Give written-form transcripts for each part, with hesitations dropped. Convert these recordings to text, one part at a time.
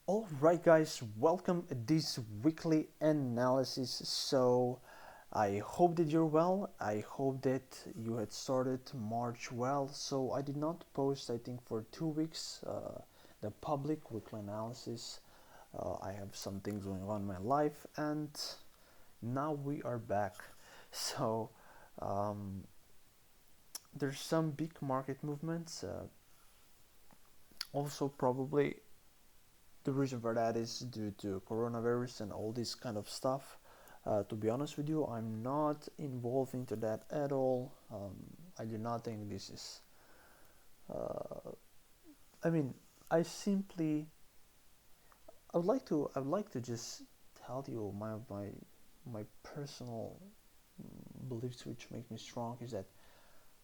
Alright guys, welcome to this weekly analysis. So I hope that you're well. I hope that you had started March well. So I did not post, I think, for 2 weeks the public weekly analysis. I have some things going on in my life, and now we are back. So um, there's some big market movements. Also, probably the reason for that is due to coronavirus and all this kind of stuff. To be honest with you, I'm not involved into that at all. I do not think this is. Uh, I mean, I simply. I would like to. I would like to just tell you my personal beliefs, which make me strong, is that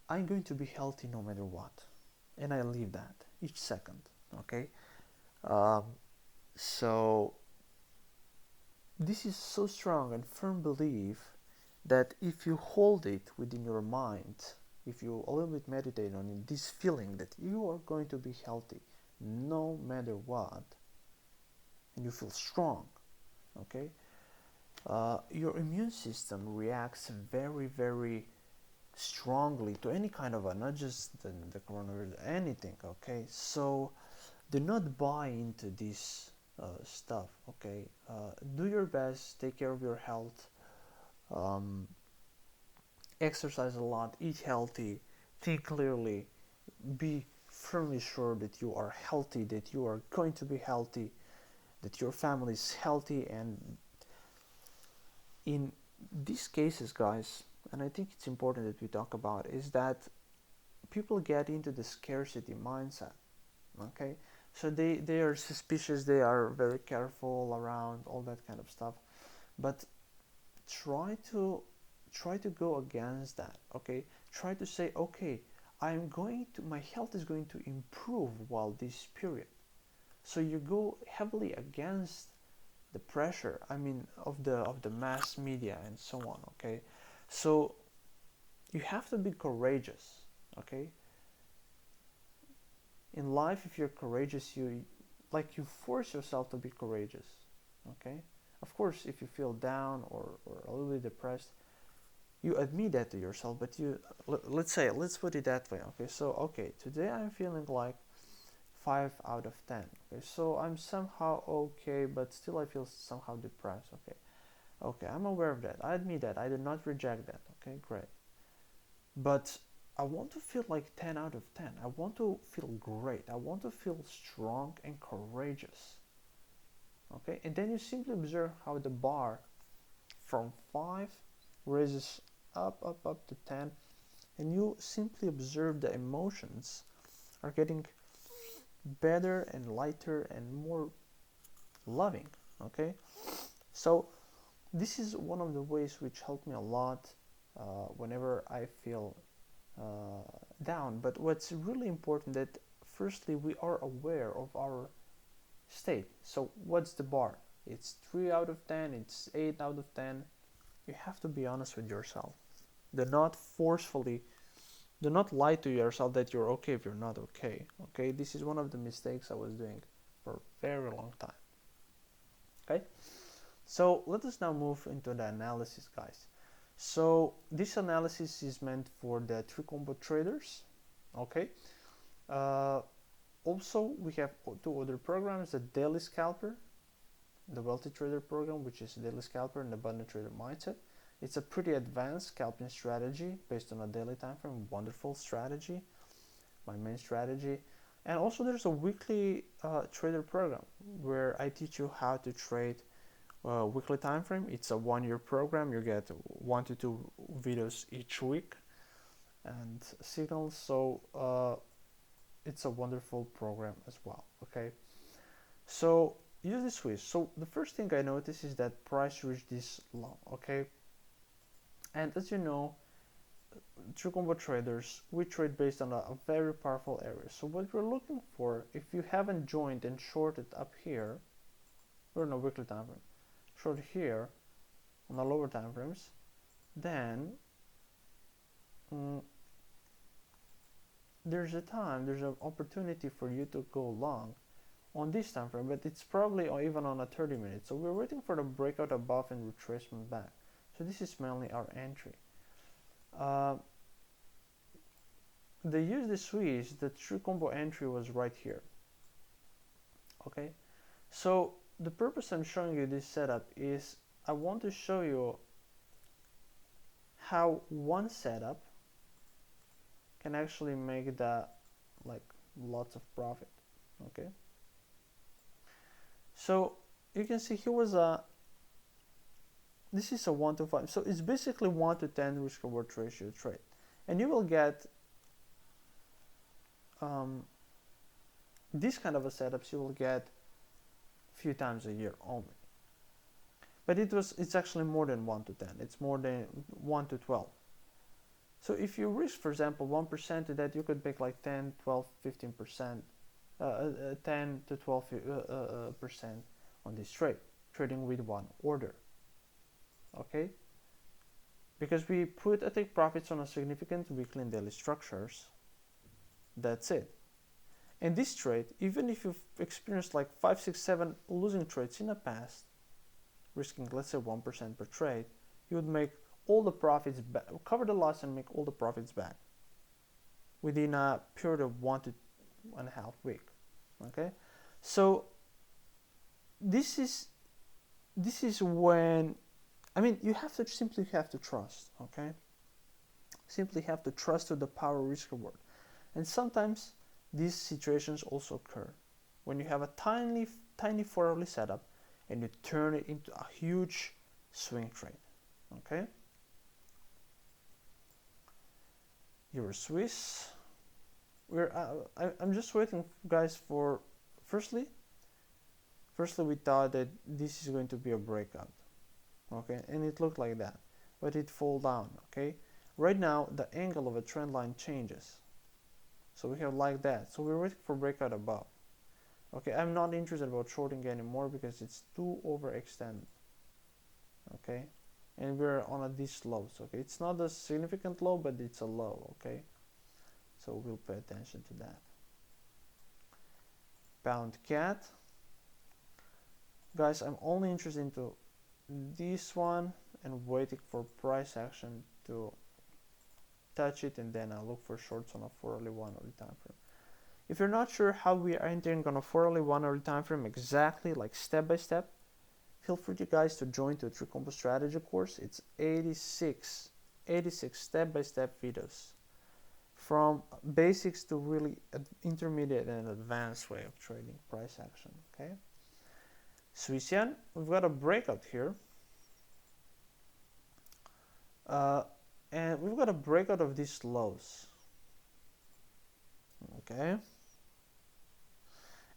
I'm going to be healthy no matter what, and I live that each second. Okay. Um, so this is so strong and firm belief that if you hold it within your mind, if you a little bit meditate on it, this feeling that you are going to be healthy no matter what, and you feel strong, okay, your immune system reacts very, very strongly to any kind of not just the coronavirus, anything, okay? So do not buy into this stuff, okay? Do your best, take care of your health, um, exercise a lot, eat healthy, think clearly, be firmly sure that you are healthy, that you are going to be healthy, that your family is healthy. And in these cases, guys, and I think it's important that we talk about, is that people get into the scarcity mindset, okay? So they are suspicious, they are very careful around all that kind of stuff. But try to go against that, okay? Try to say, okay, my health is going to improve while this period. So you go heavily against the pressure, I mean, of the mass media and so on, okay? So you have to be courageous, okay? In life, if you're courageous, you force yourself to be courageous, okay? Of course, if you feel down or a little bit depressed, you admit that to yourself, but let's put it that way, okay? So okay, today I'm feeling like 5 out of 10, okay? So I'm somehow okay, but still I feel somehow depressed, okay? Okay, I'm aware of that, I admit that, I did not reject that, okay, great. But I want to feel like 10 out of 10. I want to feel great, I want to feel strong and courageous, okay? And then you simply observe how the bar from 5 raises up to 10, and you simply observe the emotions are getting better and lighter and more loving, okay? So this is one of the ways which helped me a lot whenever I feel down. But what's really important that firstly we are aware of our state. So what's the bar? It's 3 out of 10, it's 8 out of 10. You have to be honest with yourself. Do not forcefully, do not lie to yourself that you're okay if you're not okay. Okay, this is one of the mistakes I was doing for a very long time. Okay, so let us now move into the analysis, guys. So this analysis is meant for the three combo traders. Okay, uh, also we have two other programs: the daily scalper, the wealthy trader program, which is daily scalper, and the abundant trader mindset. It's a pretty advanced scalping strategy based on a daily time frame. Wonderful strategy, my main strategy. And also there's a weekly trader program where I teach you how to trade weekly time frame. It's a 1 year program. You get 1 to 2 videos each week and signals. So it's a wonderful program as well. Okay, so use this switch. So the first thing I notice is that price reached this low. Okay, and as you know, true combo traders, we trade based on a very powerful area. So what we're looking for, if you haven't joined and shorted up here, we're in a weekly time frame, short here on the lower time frames, then mm, there's an opportunity for you to go long on this time frame, but it's probably even on a 30 minutes. So we're waiting for the breakout above and retracement back. So this is mainly our entry. The USD Swiss, the true combo entry was right here. Okay, so the purpose I'm showing you this setup is I want to show you how one setup can actually make that like lots of profit. Okay, so you can see here was this is a 1 to 5, so it's basically 1 to 10 risk reward ratio trade, and you will get this kind of a setups you will get a few times a year only, but it's actually more than 1 to 10, it's more than 1 to 12. So if you risk, for example, 1% to that, you could make like 10, 12, 15%, 10 to 12% on this trade, trading with one order. Okay, because we put a take profits on a significant weekly and daily structures. That's it. And this trade, even if you've experienced like 5, 6, 7 losing trades in the past, risking let's say 1% per trade, you would make all the profits back, cover the loss and make all the profits back within a period of 1 to 1.5 week. Okay, so this is when, I mean, you have to simply have to trust. Okay, simply have to trust to the power risk reward. And sometimes these situations also occur when you have a tiny 4-hourly setup and you turn it into a huge swing trade. Okay, Euro Swiss, I'm just waiting, guys, for firstly we thought that this is going to be a breakout. Okay, and it looked like that, but it fall down. Okay, right now the angle of a trend line changes, so we have like that, so we're waiting for breakout above. Okay, I'm not interested about shorting anymore because it's too overextended. Okay, and we're on these lows. Okay, it's not a significant low, but it's a low. Okay, so we'll pay attention to that. Pound cat, guys, I'm only interested into this one and waiting for price action to touch it, and then I'll look for shorts on a 4-hourly 1-hourly time frame. If you're not sure how we are entering on a 4-hourly 1-hourly time frame exactly, like step by step, feel free to guys to join the True Combo Strategy course. It's 86 step-by-step videos from basics to really intermediate and advanced way of trading price action. Okay, Swiss yen, we've got a breakout here, and we've got a breakout of these lows. Okay,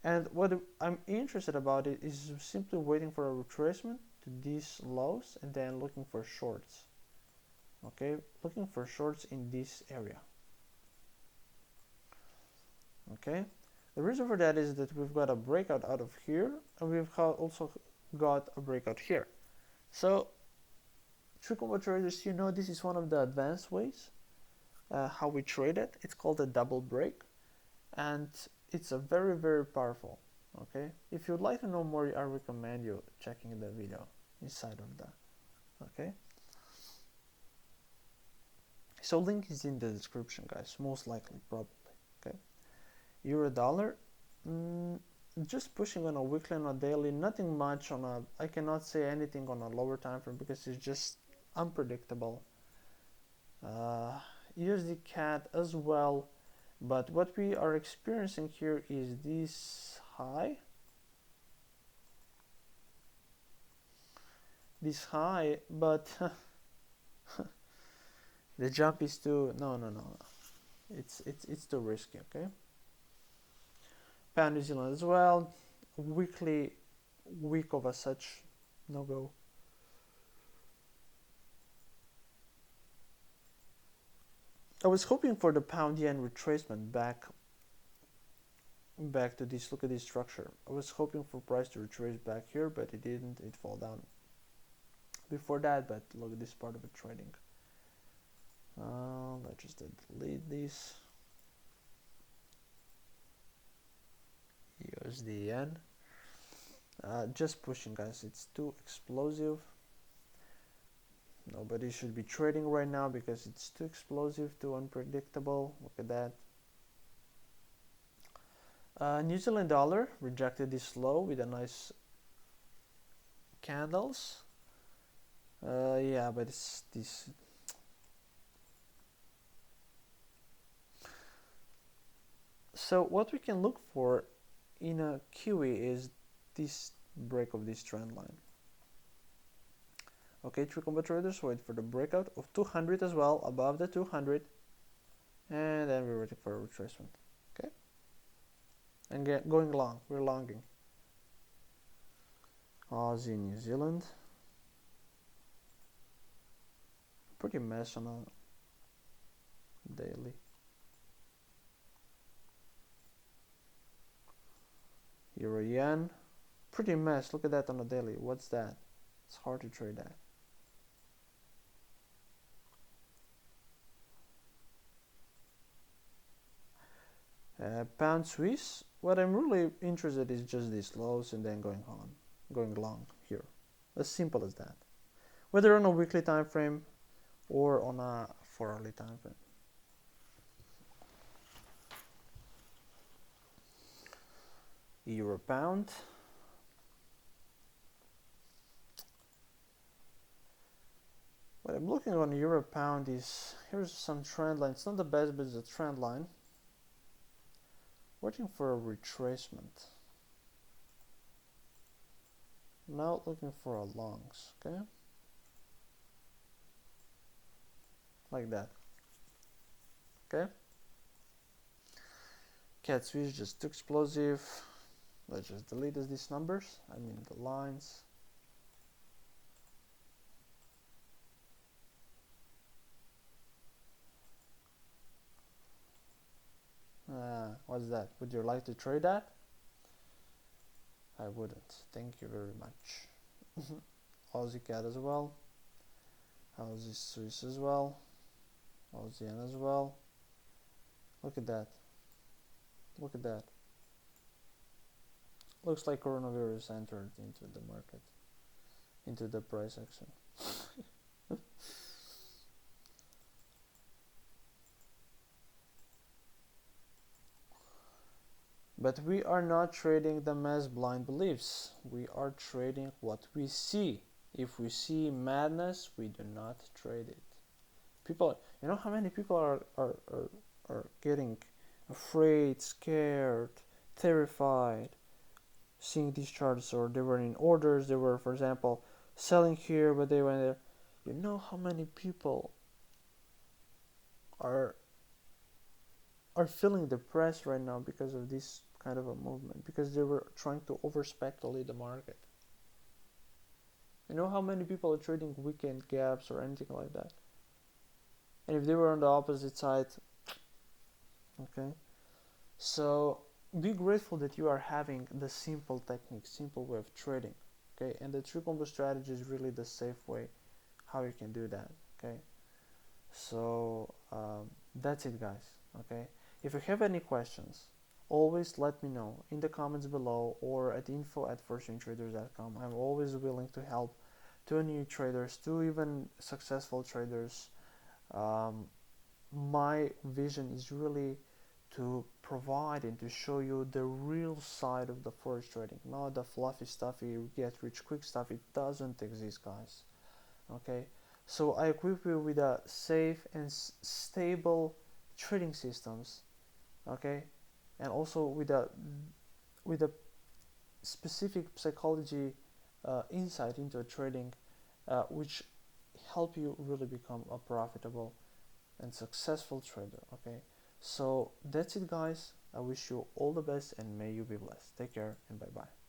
and what I'm interested about it is simply waiting for a retracement to these lows and then looking for shorts. Okay, looking for shorts in this area. Okay, the reason for that is that we've got a breakout out of here, and we've also got a breakout here. So True Combo traders, you know, this is one of the advanced ways how we trade it. It's called a double break, and it's a very, very powerful. Okay, if you'd like to know more, I recommend you checking the video inside of that. Okay, so link is in the description, guys, most likely, probably. Okay, euro dollar, just pushing on a weekly and a daily, nothing much on a, I cannot say anything on a lower time frame because it's just unpredictable. USD CAD as well, but what we are experiencing here is this high, but the jump is too, no, it's too risky. Okay, Pound New Zealand as well, weekly, week of a such, no go. I was hoping for the pound yen retracement back to this. Look at this structure. I was hoping for price to retrace back here, but it didn't. It fall down before that. But look at this part of it trading. Let's just delete this. USD yen. Just pushing, guys. It's too explosive. Nobody should be trading right now because it's too explosive, too unpredictable. Look at that. New Zealand dollar rejected this low with a nice candles. Yeah, but it's this. So what we can look for in a QE is this break of this trend line. Okay, true combo traders, wait for the breakout of 200 as well, above the 200, and then we're waiting for a retracement. Okay, and going long, we're longing. Aussie, New Zealand, pretty mess on a daily. Euro yen, pretty mess. Look at that on a daily. What's that? It's hard to trade that. Pound Swiss, what I'm really interested in is just these lows and then going long here. As simple as that. Whether on a weekly time frame or on a 4-hourly time frame. Euro pound. What I'm looking on Euro pound is, here's some trend line. It's not the best, but it's a trend line. Waiting for a retracement. Now looking for a longs, okay? Like that. Okay? Cat Swiss just too explosive. Let's just delete these numbers. I mean the lines. What's that? Would you like to trade that? I wouldn't. Thank you very much. Aussie CAD as well. Aussie Swiss as well. Aussie yen as well. Look at that. Look at that. Looks like coronavirus entered into the market, into the price action. But we are not trading them as blind beliefs. We are trading what we see. If we see madness, we do not trade it. People, you know how many people are getting afraid, scared, terrified, seeing these charts, or they were in orders, they were, for example, selling here, but they went there. You know how many people are feeling depressed right now because of this kind of a movement, because they were trying to over-speculate the market. You know how many people are trading weekend gaps or anything like that? And if they were on the opposite side, okay? So be grateful that you are having the simple technique, simple way of trading, okay? And the true combo strategy is really the safe way how you can do that, okay? So that's it, guys, okay? If you have any questions, always let me know in the comments below or at info@fortunetraders.com. I'm always willing to help to new traders, to even successful traders. My vision is really to provide and to show you the real side of the forex trading, not the fluffy stuff, you get rich quick stuff. It doesn't exist, guys, okay? So I equip you with a safe and stable trading systems, okay, and also with a specific psychology insight into trading, which help you really become a profitable and successful trader, okay? So that's it, guys. I wish you all the best and may you be blessed. Take care and bye bye.